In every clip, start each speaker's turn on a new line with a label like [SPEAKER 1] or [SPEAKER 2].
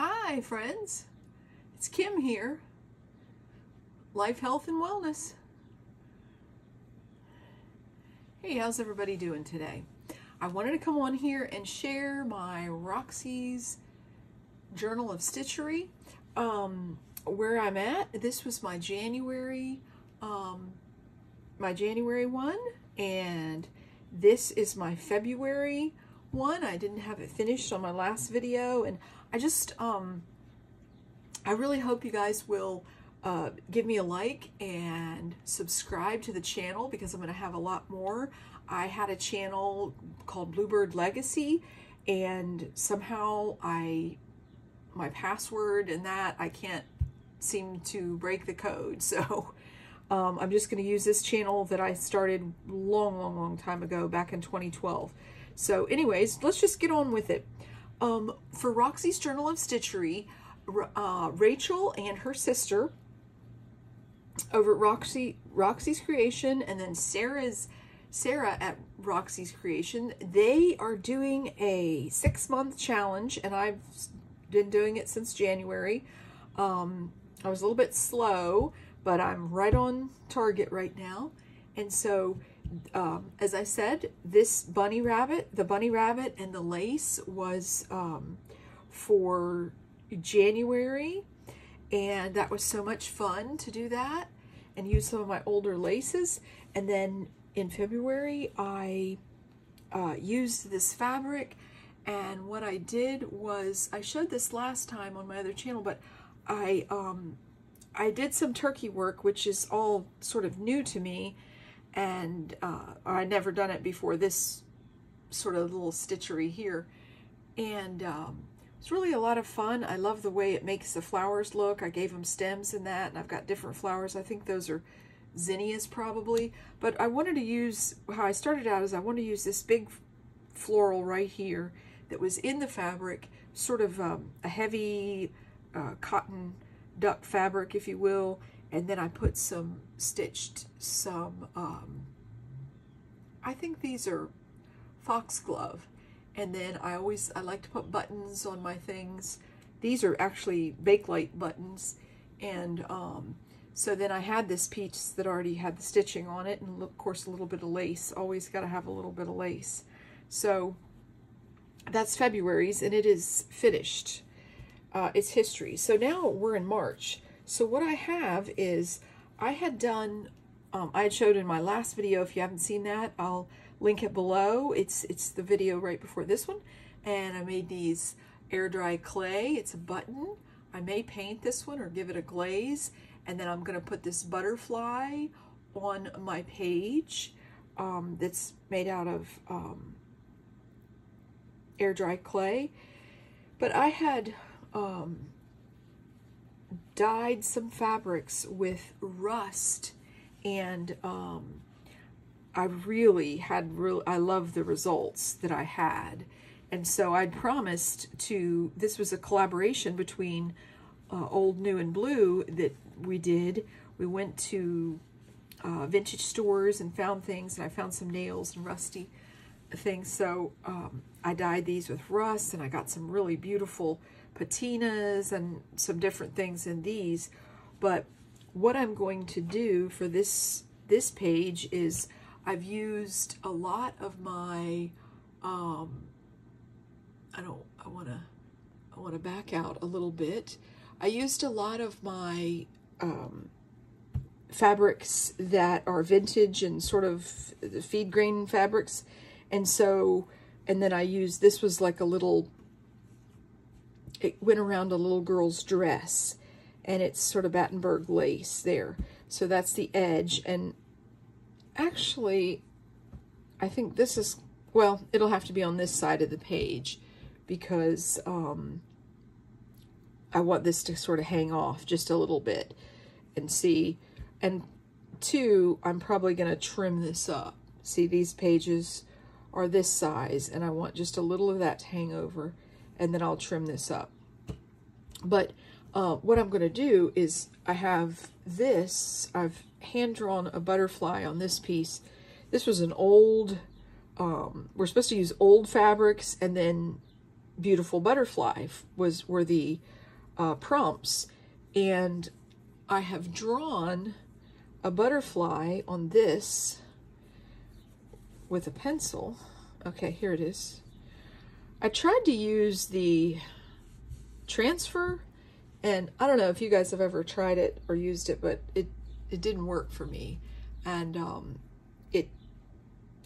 [SPEAKER 1] Hi friends, it's Kim here, Life, Health, and Wellness. Hey, how's everybody doing today? I wanted to come on here and share my Roxy's Journal of Stitchery, where I'm at. This was my January one, and this is my February one. I didn't have it finished on my last video, and I just I really hope you guys will give me a like and subscribe to the channel, because I'm going to have a lot more. I had a channel called Bluebird Legacy, and somehow my password and that I can't seem to break the code, so I'm just going to use this channel that I started long time ago, back in 2012. So anyways, let's just get on with it. For Roxy's Journal of Stitchery, Rachel and her sister over at Roxy's Creation, and then Sarah at Roxy's Creation, they are doing a 6-month challenge, and I've been doing it since January. I was a little bit slow, but I'm right on target right now. And so as I said, this the bunny rabbit and the lace was for January, and that was so much fun to do that and use some of my older laces. And then in February I used this fabric, and what I did was, I showed this last time on my other channel, but I did some turkey work, which is all sort of new to me, and I'd never done it before, this sort of little stitchery here, and it's really a lot of fun. I love the way it makes the flowers look. I gave them stems in that, and I've got different flowers. I think those are zinnias probably, but I wanted to use, how I started out is I wanted to use this big floral right here that was in the fabric, sort of a heavy cotton duck fabric, if you will, and then I put stitched some, I think these are foxglove, and then I like to put buttons on my things. These are actually Bakelite buttons, and so then I had this piece that already had the stitching on it, and of course a little bit of lace. Always got to have a little bit of lace. So that's February's, and it is finished. It's history. So now we're in March. So what I have is, I had done, I had showed in my last video, if you haven't seen that, I'll link it below. It's the video right before this one. And I made these air dry clay. It's a button. I may paint this one or give it a glaze. And then I'm going to put this butterfly on my page that's made out of air dry clay. But I had dyed some fabrics with rust, and I love the results that I had. And so I'd promised to, this was a collaboration between Old, New, and Blue that we did. We went to vintage stores and found things, and I found some nails and rusty things. So I dyed these with rust, and I got some really beautiful patinas and some different things in these. But what I'm going to do for this page is, I've used a lot of my I want to back out a little bit. I used a lot of my fabrics that are vintage and sort of feed grain fabrics, and so, and then I used, this was like a little, it went around a little girl's dress, and it's sort of Battenberg lace there. So that's the edge, and actually I think this is, well, it'll have to be on this side of the page, because I want this to sort of hang off just a little bit, and see, and two, I'm probably going to trim this up. See, these pages are this size, and I want just a little of that to hang over, and then I'll trim this up. But what I'm going to do is, I have this, I've hand-drawn a butterfly on this piece. This was an old, we're supposed to use old fabrics and then beautiful butterfly were the prompts. And I have drawn a butterfly on this with a pencil. Okay, here it is. I tried to use the transfer, and I don't know if you guys have ever tried it or used it, but it didn't work for me. And it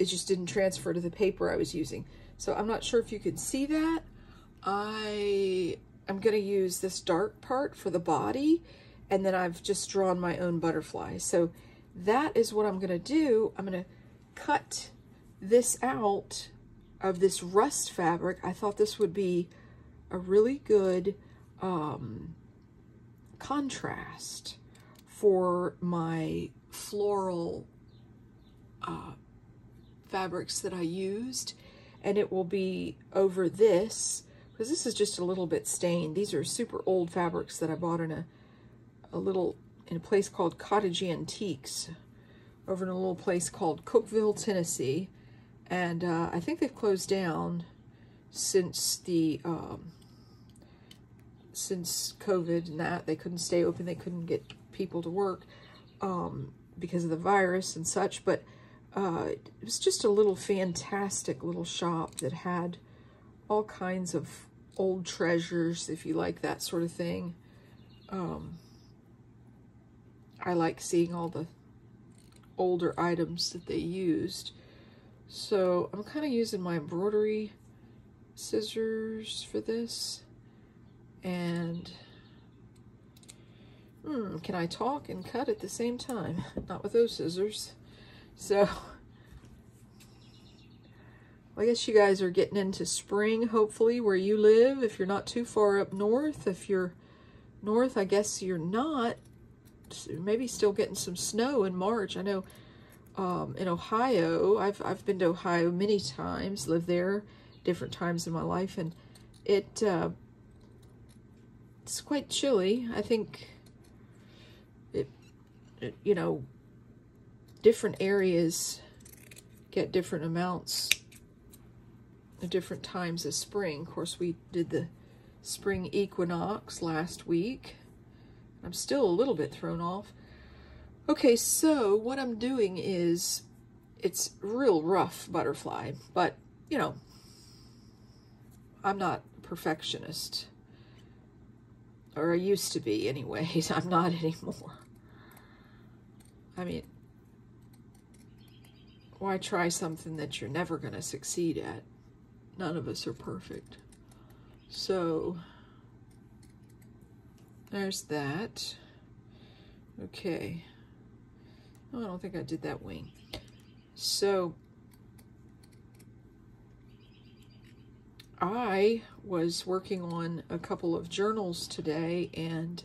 [SPEAKER 1] just didn't transfer to the paper I was using. So I'm not sure if you can see that. I'm gonna use this dark part for the body, and then I've just drawn my own butterfly. So that is what I'm gonna do. I'm gonna cut this out of this rust fabric. I thought this would be a really good contrast for my floral fabrics that I used, and it will be over this, because this is just a little bit stained. These are super old fabrics that I bought in a place called Cottage Antiques, over in a little place called Cookeville, Tennessee. And I think they've closed down since since COVID and that. They couldn't stay open. They couldn't get people to work because of the virus and such. But it was just a little fantastic little shop that had all kinds of old treasures, if you like that sort of thing. I like seeing all the older items that they used. So I'm kind of using my embroidery scissors for this. And can I talk and cut at the same time? Not with those scissors. So I guess you guys are getting into spring, hopefully, where you live. If you're not too far up north. If you're north, I guess you're not. Maybe still getting some snow in March. I know in Ohio, I've been to Ohio many times, lived there different times in my life, and it's quite chilly. I think you know, different areas get different amounts at different times of spring. Of course, we did the spring equinox last week. I'm still a little bit thrown off. Okay, so what I'm doing is, it's real rough butterfly, but, you know, I'm not a perfectionist. Or I used to be anyways. I'm not anymore. I mean, why try something that you're never going to succeed at? None of us are perfect. So there's that. Okay. Oh, I don't think I did that wing. So I was working on a couple of journals today, and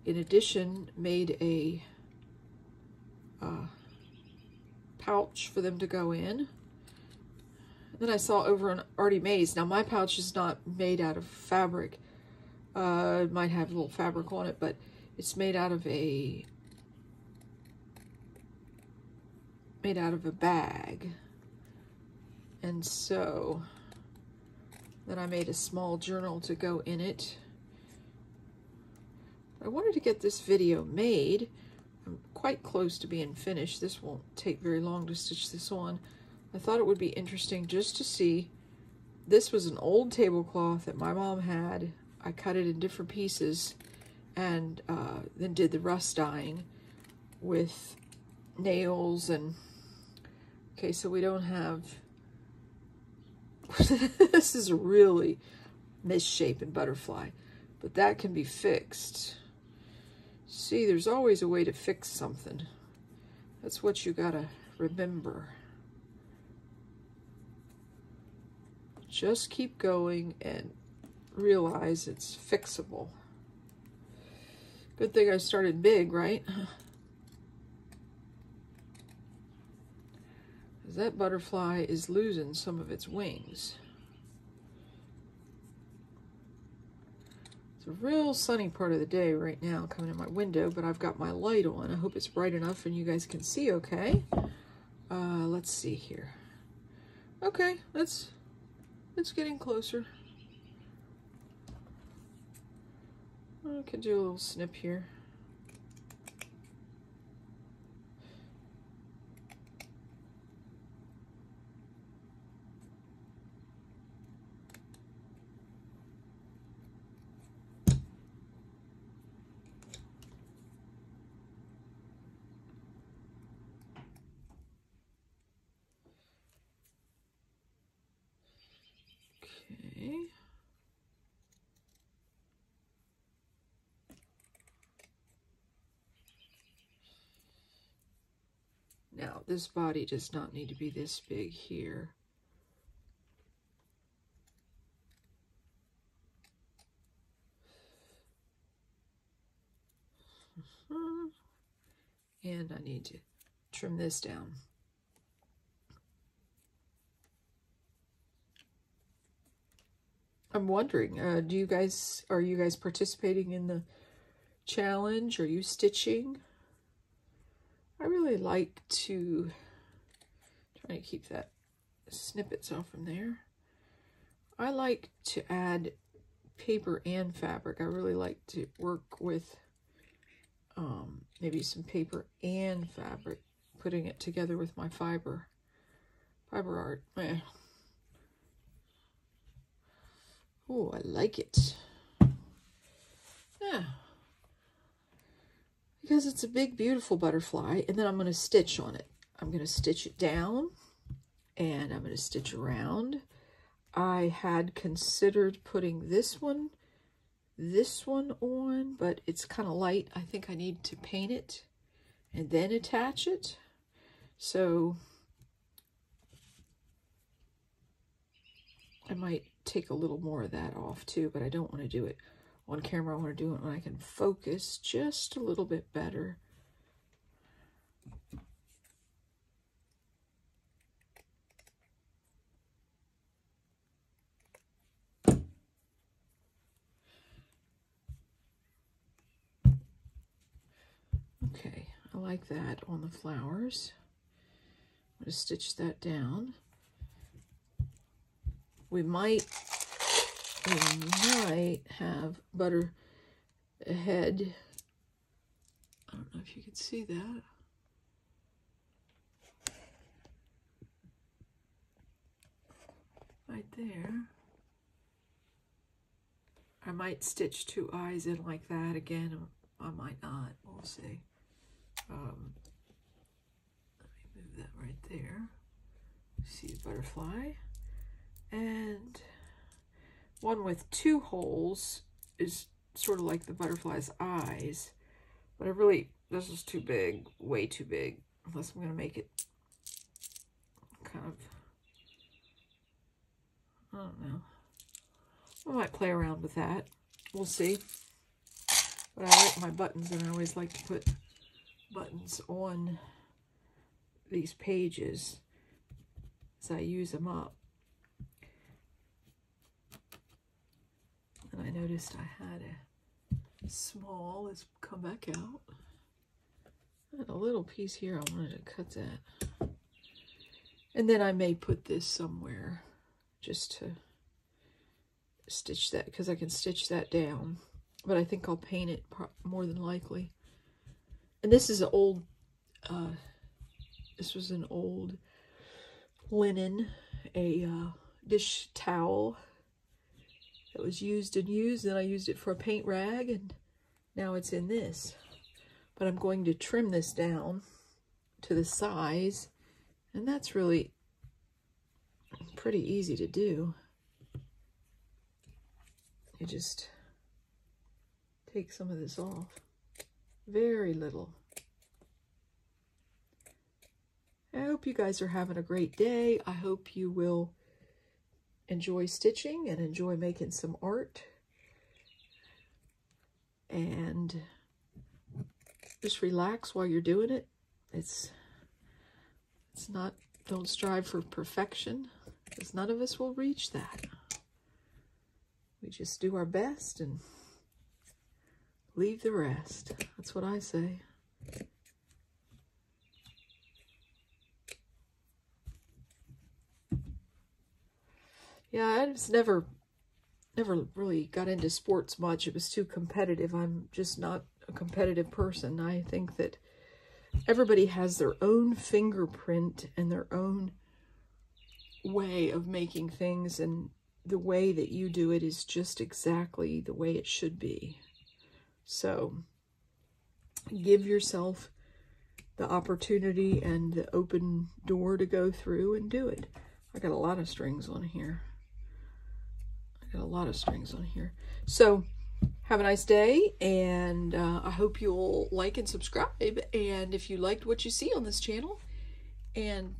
[SPEAKER 1] in addition made a pouch for them to go in. Then I saw over on Artie Mae's. Now my pouch is not made out of fabric. It might have a little fabric on it, but it's made out of a bag. And so then I made a small journal to go in it. I wanted to get this video made. I'm quite close to being finished. This won't take very long to stitch this on. I thought it would be interesting just to see. This was an old tablecloth that my mom had. I cut it in different pieces and then did the rust dyeing with nails. And okay, so we don't have this is a really misshapen butterfly, but that can be fixed. See, there's always a way to fix something. That's what you gotta remember. Just keep going and realize it's fixable. Good thing I started big, right? That butterfly is losing some of its wings. It's a real sunny part of the day right now coming in my window, but I've got my light on. I hope it's bright enough and you guys can see okay. Let's see here. Okay, it's getting closer. I could do a little snip here. Okay. Now, this body does not need to be this big here. And I need to trim this down. I'm wondering, are you guys participating in the challenge? Are you stitching? I really like to try to keep that snippets off from there. I like to add paper and fabric. I really like to work with maybe some paper and fabric, putting it together with my fiber art. Oh, I like it. Yeah. Because it's a big, beautiful butterfly, and then I'm going to stitch on it. I'm going to stitch it down, and I'm going to stitch around. I had considered putting this one on, but it's kind of light. I think I need to paint it and then attach it. So I might take a little more of that off too, but I don't want to do it on camera. I want to do it when I can focus just a little bit better. Okay, I like that on the flowers. I'm going to stitch that down. We might have butter ahead. I don't know if you can see that. Right there. I might stitch two eyes in like that again. I might not. We'll see. Let me move that right there. See the butterfly. And one with two holes is sort of like the butterfly's eyes. But this is too big, way too big. Unless I'm going to make it kind of, I don't know. I might play around with that. We'll see. But I like my buttons, and I always like to put buttons on these pages as I use them up. And I noticed I had a small, let's come back out. And a little piece here, I wanted to cut that. And then I may put this somewhere just to stitch that, because I can stitch that down. But I think I'll paint it more than likely. And this is an old, this was an old linen, a dish towel that was used and used, and I used it for a paint rag, and now it's in this. But I'm going to trim this down to the size, and that's really pretty easy to do. You just take some of this off. Very little. I hope you guys are having a great day. I hope you will enjoy stitching and enjoy making some art. And just relax while you're doing it. It's not, don't strive for perfection, because none of us will reach that. We just do our best and leave the rest. That's what I say. Yeah, I just never never really got into sports much. It was too competitive. I'm just not a competitive person. I think that everybody has their own fingerprint and their own way of making things, and the way that you do it is just exactly the way it should be. So give yourself the opportunity and the open door to go through and do it. I got a lot of strings on here. So have a nice day, and I hope you'll like and subscribe, and if you liked what you see on this channel, and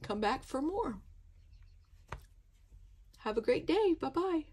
[SPEAKER 1] come back for more. Have a great day. Bye-bye.